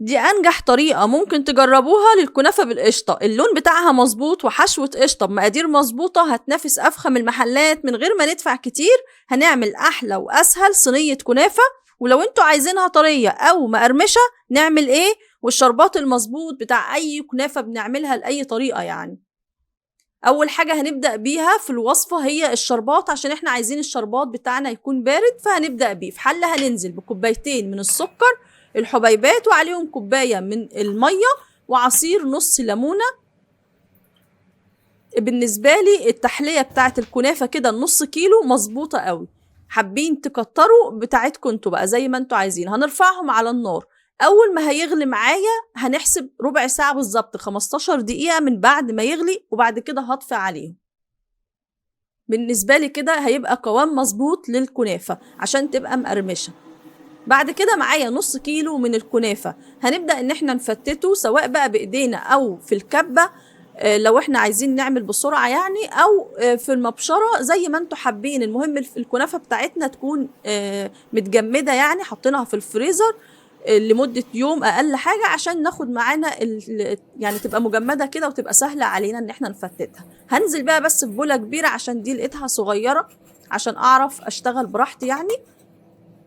دي انجح طريقة ممكن تجربوها للكنافة بالقشطة. اللون بتاعها مظبوط وحشوة قشطة بمقادير مظبوطة، هتنافس افخم المحلات من غير ما ندفع كتير. هنعمل احلى واسهل صينية كنافة. ولو انتوا عايزينها طرية او مقرمشة نعمل ايه، والشربات المظبوط بتاع اي كنافة بنعملها لأي طريقة يعني. اول حاجة هنبدأ بيها في الوصفة هي الشربات، عشان احنا عايزين الشربات بتاعنا يكون بارد. فهنبدأ بيه في حلة، هننزل بكوبايتين من السكر الحبيبات وعليهم كوباية من المية وعصير نص ليمونة. بالنسبة لي التحلية بتاعت الكنافة كده نص كيلو مظبوطة قوي. حابين تكتروا بتاعتكم انتوا بقى زي ما انتوا عايزين. هنرفعهم على النار. اول ما هيغلي معايا هنحسب ربع ساعة بالظبط، 15 دقيقة من بعد ما يغلي، وبعد كده هطفي عليهم. بالنسبة لي كده هيبقى قوام مظبوط للكنافة عشان تبقى مقرمشة. بعد كده معايا نص كيلو من الكنافة. هنبدأ ان احنا نفتته سواء بقى بايدينا او في الكبة، لو احنا عايزين نعمل بسرعة يعني، او في المبشرة زي ما انتوا حابين. المهم الكنافة بتاعتنا تكون متجمدة، يعني حطيناها في الفريزر لمدة يوم اقل حاجة، عشان ناخد معانا يعني تبقى مجمدة كده وتبقى سهلة علينا ان احنا نفتتها. هنزل بقى بس في بولة كبيرة عشان دي لقيتها صغيرة عشان اعرف اشتغل براحتي يعني.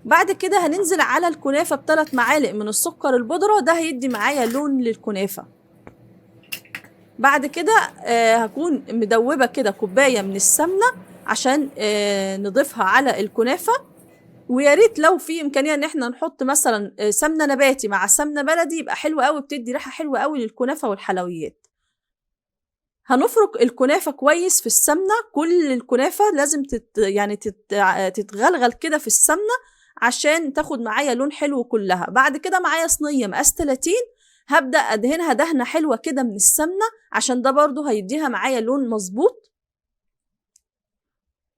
بعد كده هننزل على الكنافة ب3 معالق من السكر البودرة، ده هيدي معايا لون للكنافة. بعد كده هكون مدوبة كده كوباية من السمنة عشان نضيفها على الكنافة. ويا ريت لو في امكانيه ان احنا نحط مثلا سمنه نباتي مع سمنه بلدي، يبقى حلو قوي، بتدي ريحه حلوه قوي للكنافه والحلويات. هنفرك الكنافه كويس في السمنه. كل الكنافه لازم تتغلغل كده في السمنه عشان تاخد معايا لون حلو كلها. بعد كده معايا صينيه مقاس 30، هبدا ادهنها دهنه حلوه كده من السمنه عشان ده برضو هيديها معايا لون مظبوط.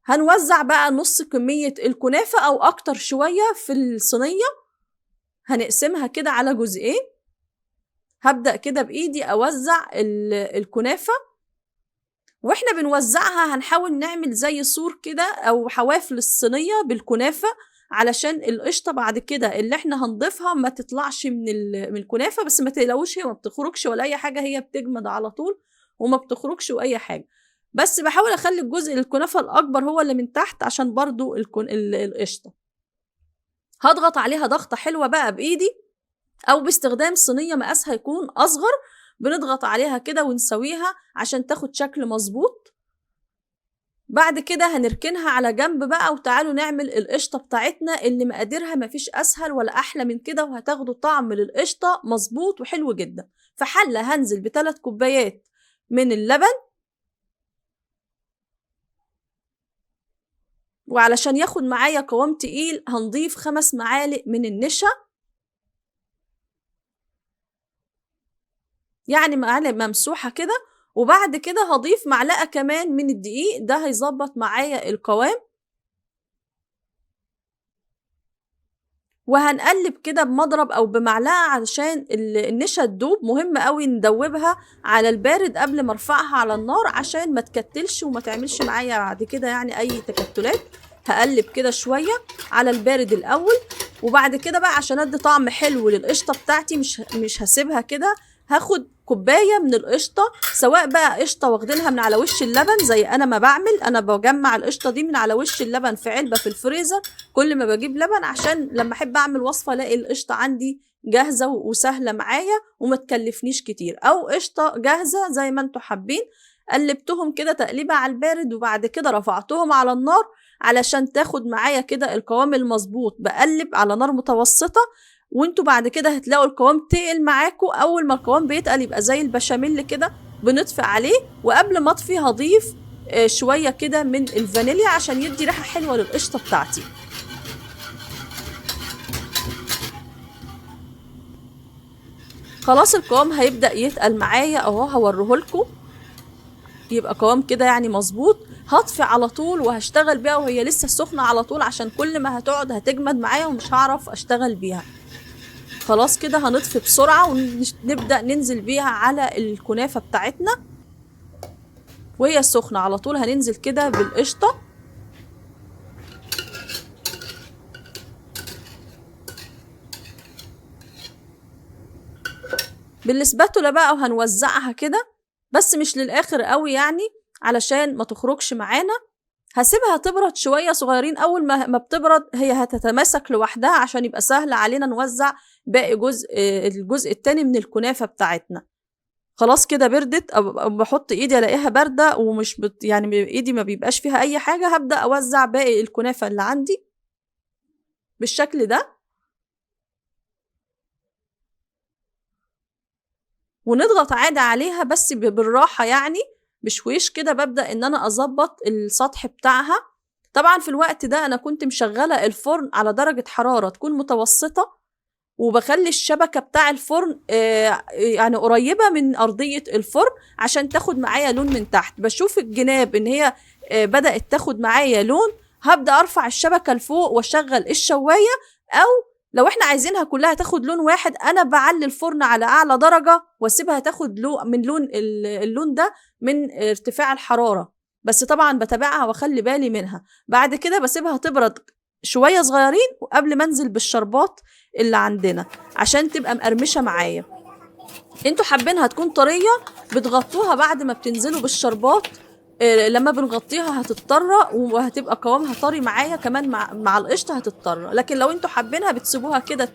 هنوزع بقى نص كميه الكنافه او اكتر شويه في الصينيه، هنقسمها كده على جزئين. هبدأ كده بإيدي أوزع الكنافة. واحنا بنوزعها هنحاول نعمل زي سور كده أو حواف للصينية بالكنافة، علشان القشطة بعد كده اللي احنا هنضيفها ما تطلعش من الكنافة. بس ما تقلقوش، هي ما بتخرجش ولا أي حاجة، هي بتجمد على طول وما بتخرجش وأي حاجة. بس بحاول أخلي الجزء الكنافة الأكبر هو اللي من تحت عشان برضو القشطة. هضغط عليها ضغطة حلوة بقى بإيدي او باستخدام صينيه مقاسها يكون اصغر. بنضغط عليها كده ونسويها عشان تاخد شكل مظبوط. بعد كده هنركنها على جنب بقى، وتعالوا نعمل القشطه بتاعتنا اللي مقاديرها مفيش اسهل ولا احلى من كده، وهتاخدوا طعم للقشطه مظبوط وحلو جدا. في حله هنزل ب3 كوبايات من اللبن، وعلشان ياخد معايا قوام تقيل هنضيف 5 معالق من النشا، يعني معلقة ممسوحة كده. وبعد كده هضيف معلقة كمان من الدقيق، ده هيظبط معايا القوام. وهنقلب كده بمضرب او بمعلقة علشان النشا تدوب. مهم قوي ندوبها على البارد قبل ما ارفعها على النار عشان ما تكتلش وما تعملش معايا بعد كده يعني اي تكتلات. هقلب كده شوية على البارد الاول، وبعد كده بقى عشان ادي طعم حلو للقشطة بتاعتي مش هسيبها كده. هاخد كوباية من القشطة، سواء بقى قشطة واخدينها من على وش اللبن زي انا ما بعمل. انا بجمع القشطة دي من على وش اللبن في علبة في الفريزر كل ما بجيب لبن، عشان لما احب اعمل وصفة الاقي القشطة عندي جاهزة وسهلة معايا وما تكلفنيش كتير. او قشطة جاهزة زي ما انتوا حابين. قلبتهم كده تقليبة على البارد، وبعد كده رفعتهم على النار علشان تاخد معايا كده القوام المظبوط. بقلب على نار متوسطة، وانتوا بعد كده هتلاقوا القوام تقل معاكوا. اول ما القوام بيتقل يبقى زي البشاميل كده، بنطفي عليه. وقبل ما اطفي هضيف شوية كده من الفانيليا عشان يدي ريحة حلوة للقشطة بتاعتي. خلاص القوام هيبدأ يتقل معايا اهو، هوريهولكوا. يبقى قوام كده يعني مظبوط. هطفي على طول وهشتغل بيها وهي لسه سخنة على طول، عشان كل ما هتقعد هتجمد معايا ومش هعرف اشتغل بيها. خلاص كده هنطفي بسرعة ونبدأ ننزل بيها على الكنافة بتاعتنا وهي سخنة على طول. هننزل كده بالقشطة، بالسباتولا بقى وهنوزعها كده، بس مش للاخر قوي يعني علشان ما تخرجش معانا. هسيبها تبرد شوية صغيرين. أول ما بتبرد هي هتتماسك لوحدها عشان يبقى سهل علينا نوزع باقي الجزء التاني من الكنافة بتاعتنا. خلاص كده بردت، أو بحط إيدي ألاقيها باردة ومش يعني إيدي ما بيبقاش فيها أي حاجة، هبدأ أوزع باقي الكنافة اللي عندي بالشكل ده، ونضغط عادي عليها بس بالراحة يعني بشويش كده. ببدأ إن أنا أظبط السطح بتاعها. طبعا في الوقت ده أنا كنت مشغلة الفرن على درجة حرارة تكون متوسطة، وبخلي الشبكة بتاع الفرن يعني قريبة من أرضية الفرن عشان تاخد معايا لون من تحت. بشوف الجناب إن هي بدأت تاخد معايا لون، هبدأ أرفع الشبكة لفوق وأشغل الشواية. أو لو احنا عايزينها كلها تاخد لون واحد، أنا بعلي الفرن على أعلى درجة واسيبها تاخد من اللون ده من ارتفاع الحرارة. بس طبعا بتابعها واخلي بالي منها. بعد كده بسيبها تبرد شوية صغيرين وقبل ما انزل بالشربات اللي عندنا عشان تبقى مقرمشة معايا. انتوا حابينها تكون طرية بتغطوها بعد ما بتنزلوا بالشربات. لما بنغطيها هتضطر وهتبقى قوامها طري معايا كمان مع القشطة هتضطر. لكن لو انتوا حابينها بتسيبوها كده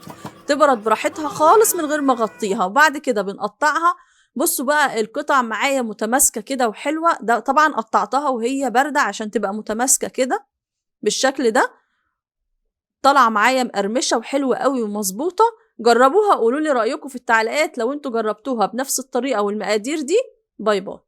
تبرد براحتها خالص من غير ما اغطيها، وبعد كده بنقطعها. بصوا بقى القطع معايا متماسكة كده وحلوة. ده طبعا قطعتها وهي باردة عشان تبقى متماسكة كده بالشكل ده، طالعه معايا مقرمشه وحلوه قوي ومظبوطه. جربوها، قولوا لي رايكم في التعليقات لو انتوا جربتوها بنفس الطريقه والمقادير دي. باي باي.